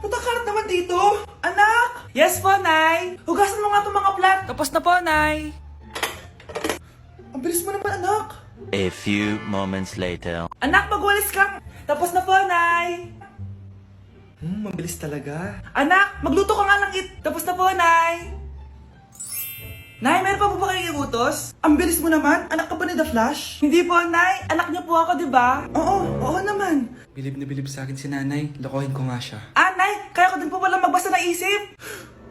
Matakalat naman dito. Anak! Yes po, Nay. Hugasan mo nga itong mga plat. Tapos na po, Nay. Ang bilis mo naman, anak. A few moments later. Anak, magwalis ka. Tapos na po, Nay. Mabilis talaga. Anak, magluto ka nga ng Tapos na po, Nay. Nay, meron pa po ba kayong iutos? Ang bilis mo naman. Anak ka ba ni The Flash? Hindi po, Nay. Anak niyo po ako, di ba? Oo naman. Bilib na bilib sa akin si nanay. Lokohin ko nga siya. Nay, kaya ko din po pala magbasa ng isip.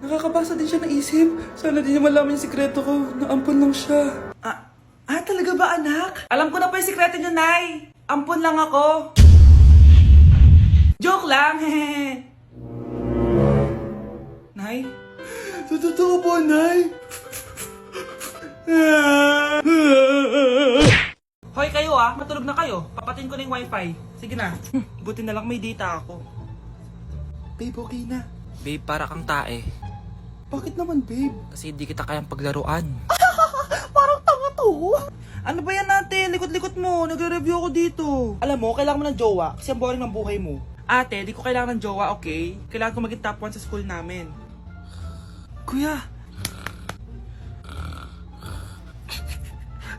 Nakakabasa din siya ng isip. Sana din niya malaman yung sikreto ko. Naampon lang siya. Talaga ba, anak? Alam ko na po yung sikreto niyo, Nay. Ampun lang ako. Joke lang, hehe. Nay? Totoo po, Nay. Hoy kayo matulog na kayo. Papatin ko na yung wifi. Sige na. Buti na lang may data ako. Babe, okay na. Babe, para kang tae. Bakit naman, babe? Kasi hindi kita kayang paglaruan. Parang tanga to. Ano ba yan natin? Likot-likot mo. Nagre-review ako dito. Alam mo, kailangan mo ng jowa kasi ang boring ng buhay mo. Ate, di ko kailangan ng jowa, okay? Kailangan ko maging top 1 sa school namin. Kuya!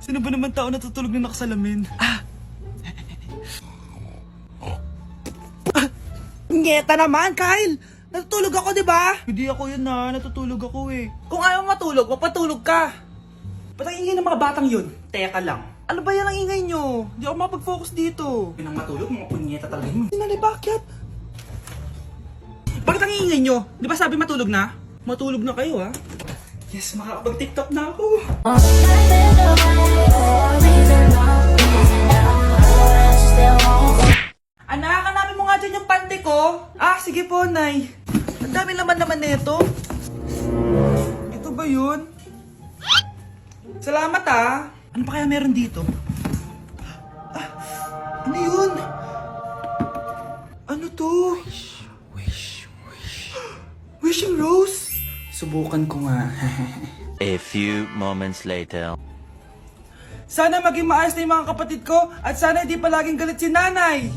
Sino ba naman tao natutulog na nakasalamin? Ngeta naman, Kyle! Natutulog ako, di ba? Hindi ako yun natutulog ako eh. Kung ayaw matulog, mapatulog ka. Ba't ang ingay ng mga batang yun? Teka lang. Ano ba yan ang ingay nyo? Hindi ako mapag-focus dito. Yun ang matulog, mga punyeta talaga yun. Sinali, bakit? Bakit ang ingay nyo? Di ba sabi matulog na? Matulog na kayo Yes, makakapag-tiktok na ako. Anak, hanapin mo nga dyan yung pante ko. Sige po, Nay. Ang dami naman nito. Ito ba yun? Salamat Ano pa kaya meron dito? Ano yun? Ano to? Wishing Rose? Subukan ko nga. A few moments later. Sana maging maayos na yung mga kapatid ko at sana hindi palaging galit si nanay.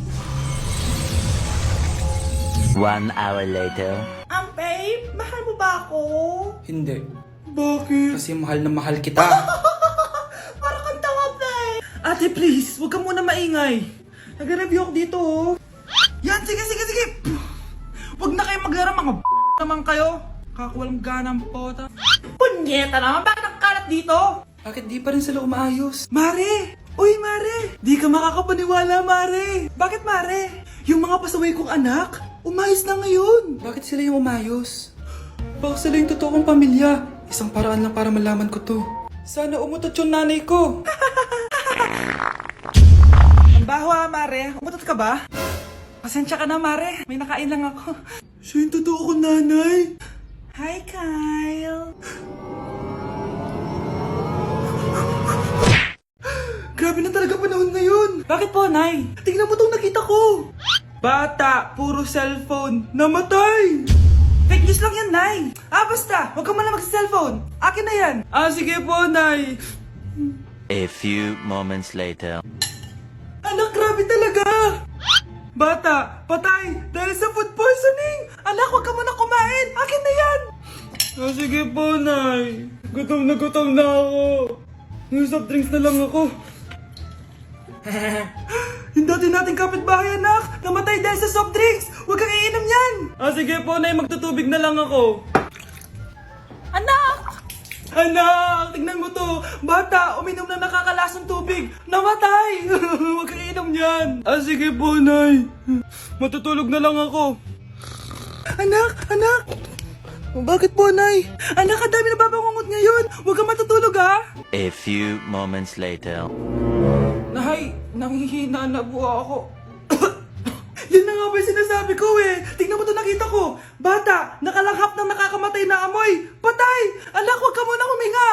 1 hour later. Babe, mahal mo ba ako? Hindi. Bakit? Kasi mahal na mahal kita. Parang kang tanga, babe. Ate, please, huwag ka muna maingay. Nag-review ako dito, Yan, sige. Huwag na kayo maglaro, mga naman kayo. Kakawalang ganang pota. Punyeta naman, bakit nakakalat dito? Bakit di pa rin sila umaayos? Mare! Uy, Mare! Di ka makakapaniwala, Mare! Bakit, Mare? Yung mga pasaway kong anak, umayos na ngayon. Bakit sila yung umayos? Baka sila yung totoo kong pamilya. Isang paraan lang para malaman ko to. Sana umutot yung nanay ko. Ang baho Mare. Umutot ka ba? Pasensya ka na, Mare. May nakain lang ako. Siya yung totoo kong nanay. Hi, Kyle. Grabe na talaga panahon ngayon. Bakit po, Nay? Tingnan mo tong nakita ko. Bata, puro cellphone. Namatay! Fake news lang yan, Nay. Basta. Huwag ka man lang mag-cellphone. Akin na yan. Sige po, Nay. A few moments later. Anak, grabe talaga. Bata, patay. Dahil sa food poisoning. Anak, huwag ka muna kumain. Akin na yan. Sige po, Nay. Gutom na ako. Yung soft drinks na lang ako. Yung dati nating kapitbahay, anak. Namatay dahil sa soft drinks. Huwag kang iinom yan. Sige po, Nay. Magtutubig na lang ako. Anak, tignan mo to. Bata, uminom na nakakalasong tubig. Namatay. Huwag kang iinom yan. Sige po, Nay. Matutulog na lang ako. Anak. Bakit po, Nay? Anak, ang dami na babangungot ngayon. Huwag kang matutulog, A few moments later. Nay, nanghihina na po ako. Yan na nga ba yung sinasabi ko Tingnan mo to nakita ko. Bata, nakalanghap ng nakakamatay na amoy. Patay! Anak, huwag ka munang huminga.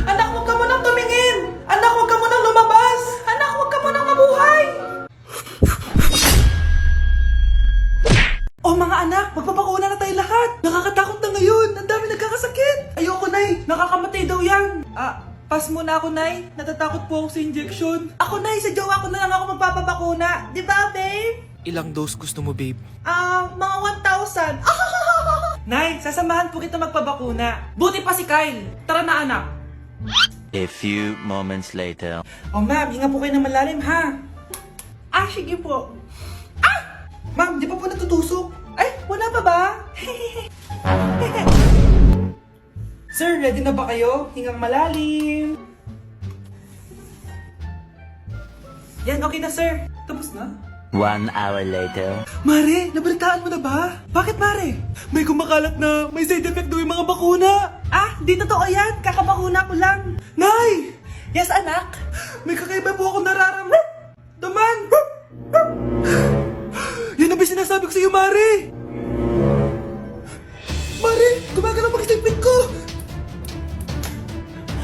Anak, huwag ka munang tumingin. Anak, huwag ka munang lumabas. Anak, huwag ka munang mabuhay. Mga anak, magpapakuna na tayo lahat. Nakakatakot na ngayon. Ang dami nagkakasakit. Ayoko, Nay. Nakakamatay daw yan. Pass muna ako, Nay. Natatakot po ako sa injection. Ako, Nay, sa jowa ko na lang ako magpapabakuna. Di ba, babe? Ilang dose gusto mo, babe? Mga 1,000. Nay, sasamahan po kita magpabakuna. Buti pa si Kyle. Tara na, anak. A few moments later. Oh, ma'am, hinga po kayo ng malalim, ha? Sige po. Ma'am, di pa po natutusok? Ay, wala pa ba? Sir, ready na ba kayo? Hingang malalim. Yan, okay na, sir. Tapos na? 1 hour later. Mare, nabalitaan mo na ba? Bakit, Mare? May kumakalat na may side effect daw yung mga bakuna. Di totoo yan. Kakabakuna ko lang. Nay! Yes, anak? May kakaiba po ako nararamdaman. Yan na ba sinasabi ko sa iyo, Mare? Mare, gumagalaw ang isipin ko.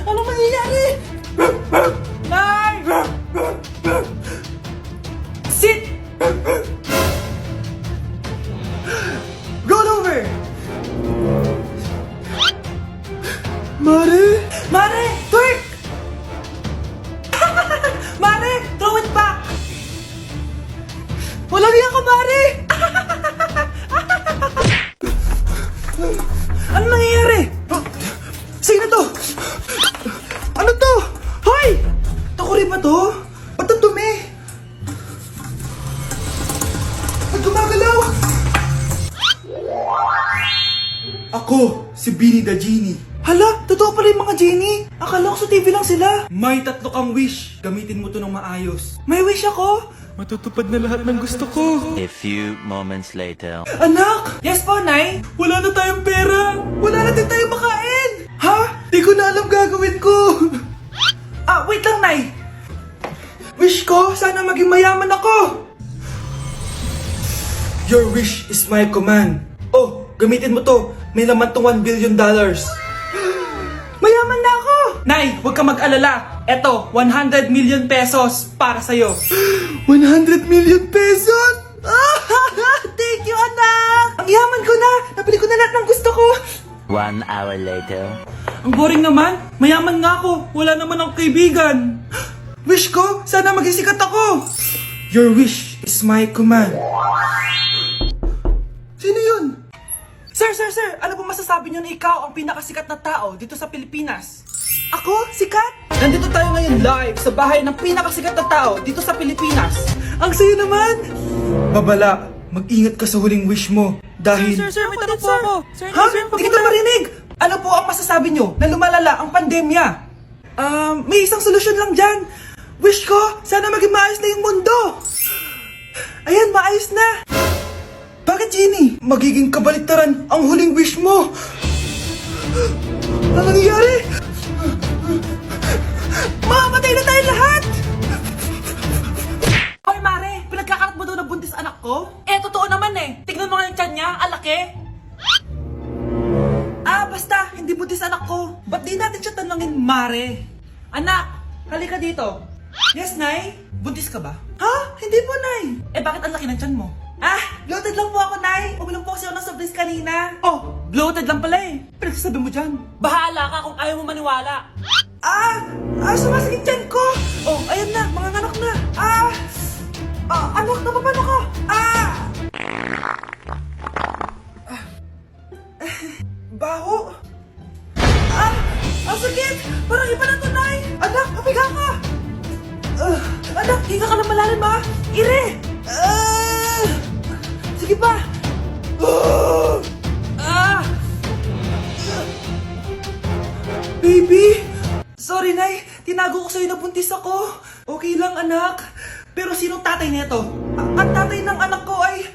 Anong mangyayari? Nay! Sit! Roll over! Mare! Mare! Twerk! Mare! Throw it back! Walang iya ka, Mare! Ano nangyayari? Sige na to! Ano to? Hoy! Takuri ba to? Ba't ang dumi? Ba't gumagalaw? Ako, si Beanie the Genie. Hala, totoo pala yung mga genie. Akala ko sa TV lang sila. May 3 kang wish. Gamitin mo to ng maayos. May wish ako? Matutupad na lahat ng gusto ko. A few moments later. Anak! Yes po, Nay? Wala na tayong pera. Wala na din tayong makain. Ha? Di ko na alam gagawin ko. Wait lang, Nay. Wish ko, sana maging mayaman ako. Your wish is my command. Oh, gamitin mo to. May laman tong $1 billion. Mayaman na ako! Nay, huwag ka mag-alala. Eto, 100 million pesos para sa'yo. 100 million pesos? Thank you, anak! Ang yaman ko na! Nabili ko na lahat ng gusto ko! 1 hour later. Ang boring naman. Mayaman nga ako. Wala naman akong kaibigan. Wish ko, sana maging sikat ako. Your wish is my command. Sino yun? Sir! Ano po masasabi niyo na ikaw ang pinakasikat na tao dito sa Pilipinas? Ako? Sikat? Nandito tayo ngayon live sa bahay ng pinakasikat na tao dito sa Pilipinas. Ang sayo naman! Babala, mag-ingat ka sa huling wish mo. Dahil... Sir, may tanong po ako. Sir, Ha? Hindi kita marinig! Ano po ang masasabi niyo na lumalala ang pandemya? May isang solusyon lang dyan. Wish ko, sana maging maayos na yung mundo. Ayan, maayos na. Bakit, Genie? Magiging kabaliktaran ang huling wish mo. Ano nangyayari? Mamamatay na tayo lahat! Hoy, Mare! Pinagkakarat mo daw na buntis anak ko? Totoo naman eh. Tignan mo nga yung tiyan niya, alaki. Basta, hindi buntis anak ko. Ba't di natin siya tanongin, Mare? Anak, halika dito. Yes, Nay? Buntis ka ba? Ha? Hindi po, Nay. Bakit ang laki ng tiyan mo? Bloated lang po ako, Nay. Uminom po kasi ako ng sobris kanina. Oh, bloated lang pala eh. Pinagsasabi mo dyan. Bahala ka kung ayaw mo maniwala. Sumasakit tiyan ko. Oh, ayan na, mga anak na. Anak, napapano ka? Baho. Ang sakit. Parang iba na to, Nay. Anak, papiga ka. Anak, hinga ka na malalim, ha? Ire. Sige pa. Baby. Sorry, Nay. Tinago ko sa'yo na buntis ako. Okay lang, anak. Pero sinong tatay nito? Ang tatay ng anak ko ay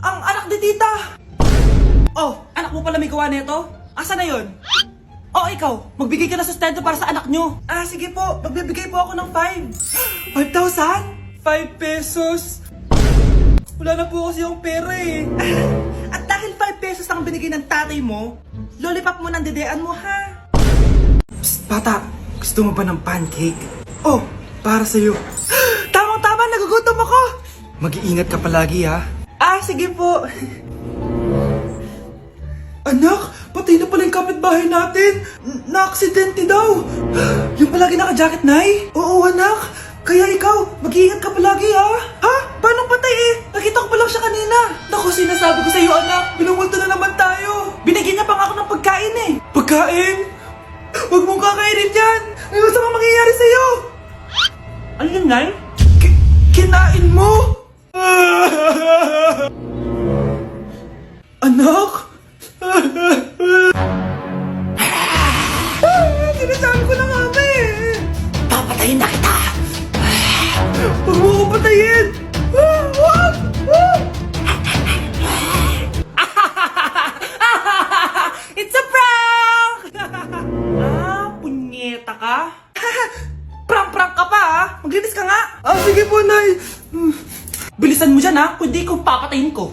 ang anak ni tita. Oh, anak mo pala may gawa nito? Asa na yon? Oh, ikaw, magbigay ka na sustento para sa anak nyo. Sige po, magbibigay po ako ng 5. 5,000? 5 pesos? Wala na po kasi yung pera eh. At dahil 5 pesos ang binigay ng tatay mo, lollipop mo ng dedean mo, ha? Psst, bata, gusto mo ba ng pancake? Oh, para sa'yo. Tamang-tama, nagugutom ako. Mag-iingat ka palagi, ha? Sige po. Anak, patay na pala yung kapitbahay natin. Na-aksidente daw. Yung palagi naka-jacket, Nay? Oo, anak. Kaya ikaw, mag-iingat ka palagi, ha? Ha? Paano patay eh? Nakita ko pa lang siya kanina. Naku, sinasabi ko sa iyo anak, binumulto na naman tayo. Binigyan niya pa nga ako ng pagkain eh. Pagkain? Huwag mong kakainin yan. May masamang mangyayari sa'yo. Ano yun, Nay? Kinain mo? Anak? Sinasabi ko na nga ba eh. Papatayin na kita. Huwag mo ko patayin. It's a prank! Punyeta ka? Prank-prank ka pa ha? Maglinis ka nga. Sige po, Nay. Bilisan mo dyan ha, kundi ko papatayin ko.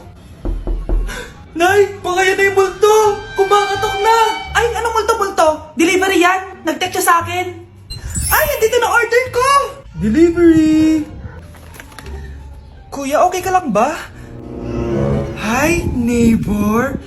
Nay, baka yan na yung multo. Kumakatok na. Ay, anong multo-multo? Delivery yan. Nag-text siya sa akin. Ay, andito na order ko. Delivery. Kuya, okay ka lang ba? Hi, neighbor.